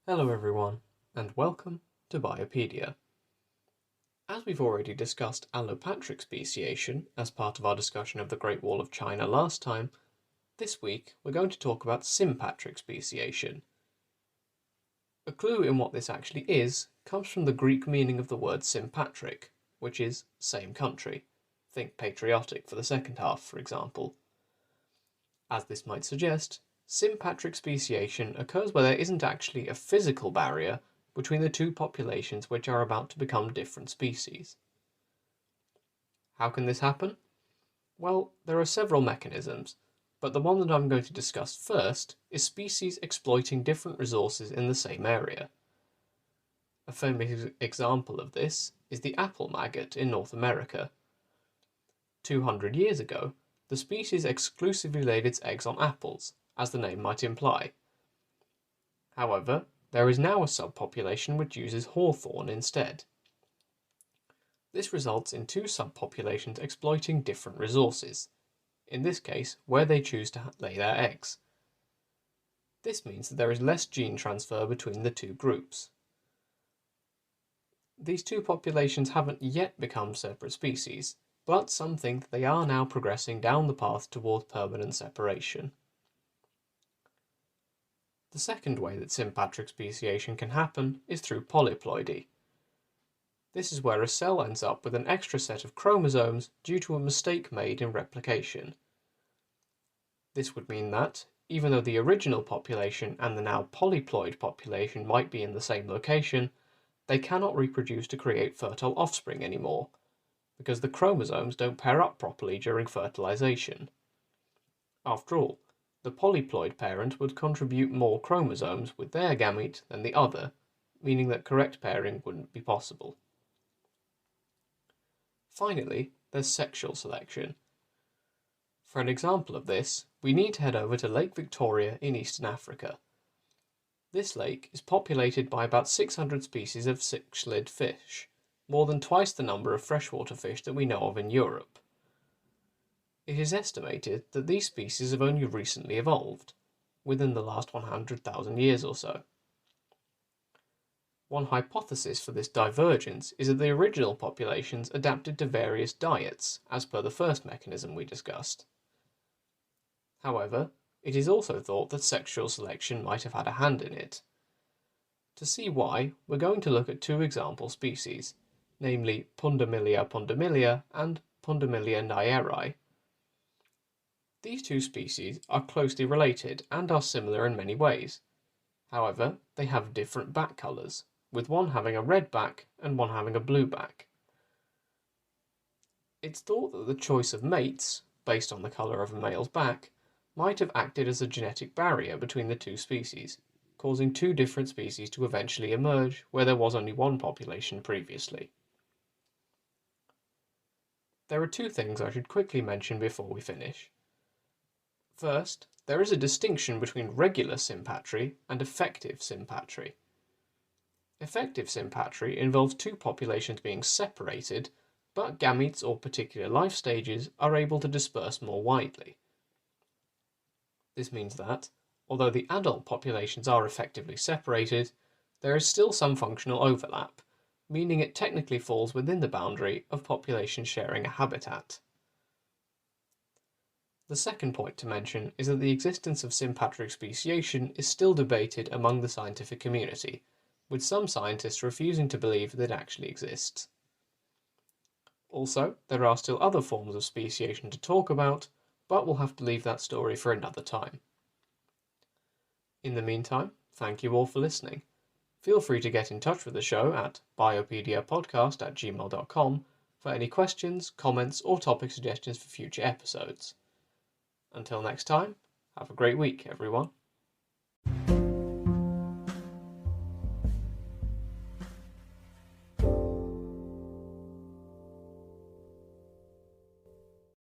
Hello everyone, and welcome to Biopedia. As we've already discussed allopatric speciation as part of our discussion of the Great Wall of China last time, this week we're going to talk about sympatric speciation. A clue in what this actually is comes from the Greek meaning of the word sympatric, which is same country. Think patriotic for the second half, for example. As this might suggest, sympatric speciation occurs where there isn't actually a physical barrier between the two populations which are about to become different species. How can this happen? Well, there are several mechanisms, but the one that I'm going to discuss first is species exploiting different resources in the same area. A famous example of this is the apple maggot in North America. 200 years ago, the species exclusively laid its eggs on apples, as the name might imply. However, there is now a subpopulation which uses hawthorn instead. This results in two subpopulations exploiting different resources, in this case where they choose to lay their eggs. This means that there is less gene transfer between the two groups. These two populations haven't yet become separate species, but some think that they are now progressing down the path towards permanent separation. The second way that sympatric speciation can happen is through polyploidy. This is where a cell ends up with an extra set of chromosomes due to a mistake made in replication. This would mean that, even though the original population and the now polyploid population might be in the same location, they cannot reproduce to create fertile offspring anymore, because the chromosomes don't pair up properly during fertilization. After all, the polyploid parent would contribute more chromosomes with their gamete than the other, meaning that correct pairing wouldn't be possible. Finally, there's sexual selection. For an example of this, we need to head over to Lake Victoria in Eastern Africa. This lake is populated by about 600 species of cichlid fish, more than twice the number of freshwater fish that we know of in Europe. It is estimated that these species have only recently evolved, within the last 100,000 years or so. One hypothesis for this divergence is that the original populations adapted to various diets, as per the first mechanism we discussed. However, it is also thought that sexual selection might have had a hand in it. To see why, we're going to look at two example species, namely Pundamilia pundamilia and Pundamilia nayeri. These two species are closely related and are similar in many ways. However, they have different back colours, with one having a red back and one having a blue back. It's thought that the choice of mates, based on the colour of a male's back, might have acted as a genetic barrier between the two species, causing two different species to eventually emerge where there was only one population previously. There are two things I should quickly mention before we finish. First, there is a distinction between regular sympatry and effective sympatry. Effective sympatry involves two populations being separated, but gametes or particular life stages are able to disperse more widely. This means that, although the adult populations are effectively separated, there is still some functional overlap, meaning it technically falls within the boundary of populations sharing a habitat. The second point to mention is that the existence of sympatric speciation is still debated among the scientific community, with some scientists refusing to believe that it actually exists. Also, there are still other forms of speciation to talk about, but we'll have to leave that story for another time. In the meantime, thank you all for listening. Feel free to get in touch with the show at biopediapodcast@gmail.com for any questions, comments, or topic suggestions for future episodes. Until next time, have a great week, everyone.